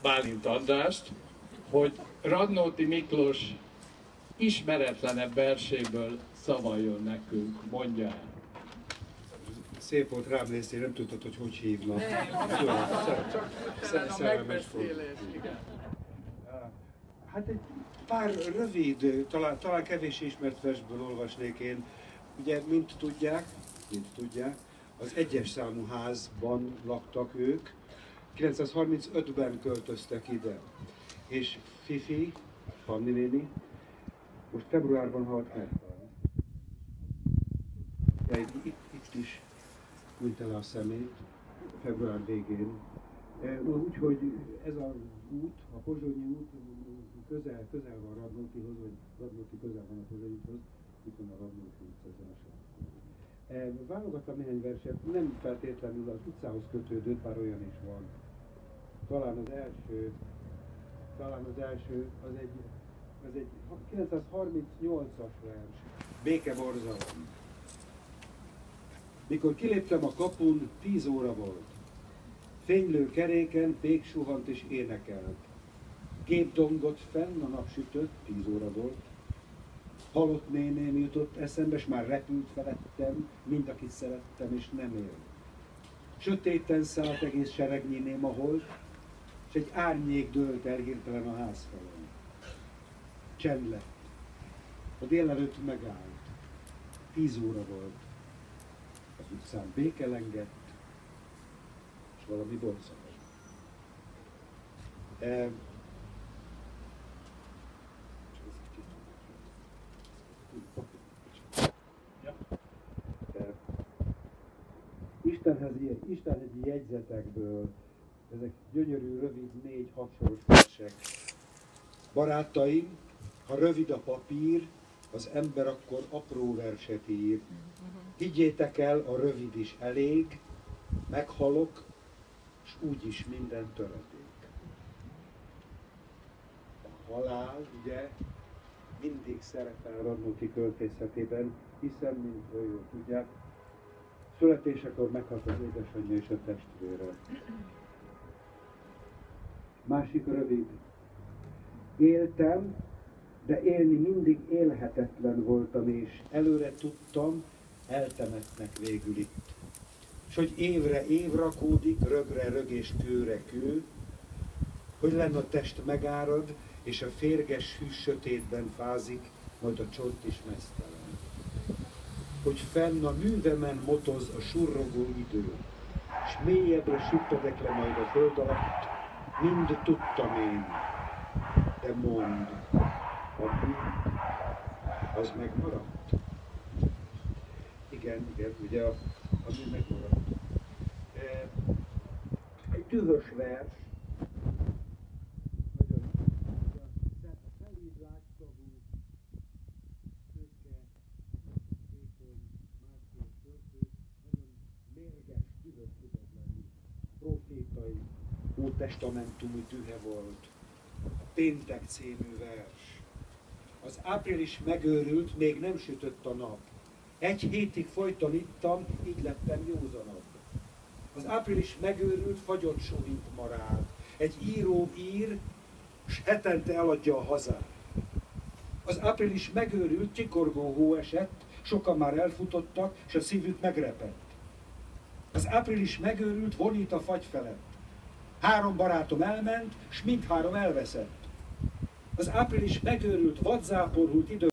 Bálint Andrást, hogy Radnóti Miklós ismeretlenebb verséből szavaljon nekünk, mondja el. Szép volt rám nézni, nem tudtad, hogy hogy hívnak. Csak a megbeszélés, igen. Hát egy pár rövid, talán kevés ismert versből olvasnék én. Ugye, mint tudják, az egyes számú házban laktak ők. 935-ben költöztek ide. És Fifi, Fanni néni, most februárban halt meg. Itt is hunyt el a szemét, február végén. Úgyhogy ez az út, a Pozsonyi út közel van Radnótihoz, vagy Radnóti közel van a Pozsonyhoz, itt van a Radnóti utca ezen a sarkon. Válogattam néhány verset, nem feltétlenül az utcához kötődött, bár olyan is van. Talán az első az egy 938-as vers, Békeborzalom. Mikor kiléptem a kapun, 10 óra volt. Fénylő keréken pék suhant és énekelt. Gép dongott fenn, a nap sütött, 10 óra volt. Halott néném jutott eszembe, s már repült felettem, mind akit szerettem és nem él. Sötéten szállt egész seregnyi néma hold, és egy árnyék dőlt el hirtelen a ház felől. Csend lett. A délelőtt megállt. 10 óra volt. Az utcán béke lengett, és valami borzalmas. Istenhegyi jegyzetekből, ezek gyönyörű, rövid, 4-6 soros versek. Barátaim, ha rövid a papír, az ember akkor apró verset ír. Higgyétek el, a rövid is elég, meghalok, s úgyis minden töredék. A halál, ugye, mindig szerepel Radnóti költészetében, hiszen, mint jól tudják, születésekor meghalt az édesanyja és a testvére. Másik rövid. Éltem, de élni mindig élhetetlen voltam, és előre tudtam, eltemetnek végül itt. És hogy évre év rakódik, rögre rög és kőre kő, hogy lenn a test megárad, és a férges hűs sötétben fázik, majd a csont is meztelen. Hogy fenn a művemen motoz a surrogó idő, s mélyebbre süppedek le majd a föld alatt, mind tudtam én, de mondd, ami, az megmaradt? Igen, ugye, ami megmaradt. Egy dühös vers, nagyon szelíd lágyszavú, szőke, vékony, márkés költő, nagyon mérges, dühös, hitetlenül, profétai, ótestamentumú dühe volt. A Péntek című vers. Az április megőrült, még nem sütött a nap. 1 hétig folyton ittam, így lettem józanabb. Az április megőrült, fagyott sohint marád. Egy író ír, s hetente eladja a hazát. Az április megőrült, csikorgó hó esett, sokan már elfutottak, s a szívük megrepett. Az április megőrült, vonít a fagy felett. 3 barátom elment, s mindhárom elveszett. Az április megőrült, vadzáporult idő